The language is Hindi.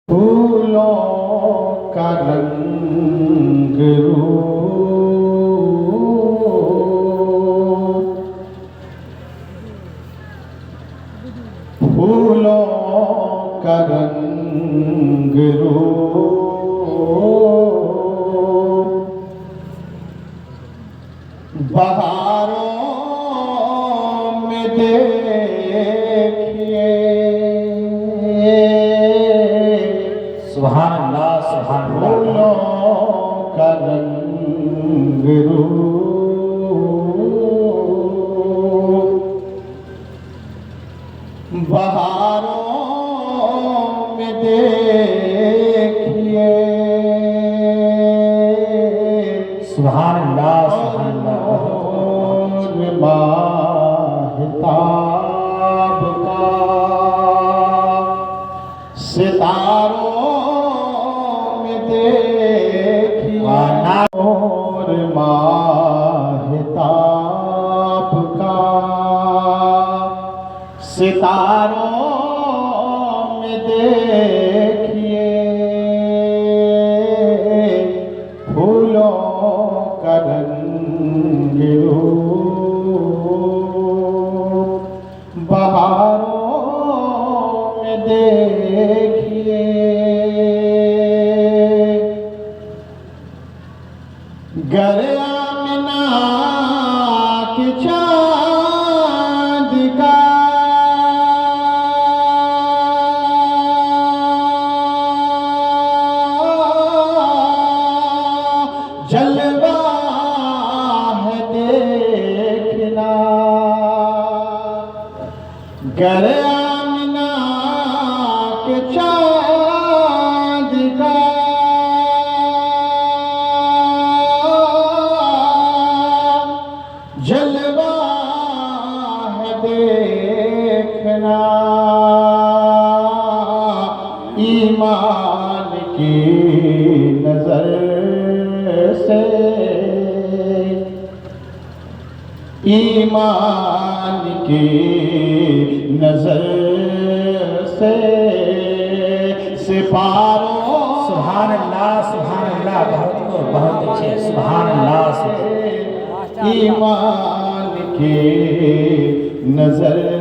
फूलों का रंग रूप, फूलों का रंग रूप, बहारों में देखिए। सुभान अल्लाह, सुभान अल्लाह। फूलों का रंग रूप, बहारों में देखिए। सुभान अल्लाह, सुभान अल्लाह। माहिताब का सितारों में देखिए। और माहिताब का सितारों में देखिए। फूलों का रंग रूप, बहारों में देखिए। गर आमिना के चाँद का जलवा है देखना। गर आमिना के चाँद का जलवा है देखना। ईमान की नजर से, ईमान की नजर से सिपारों। सुभान अल्लाह, सुभान अल्लाह। बहुत अच्छे। सुभान अल्लाह से ईमान की नजर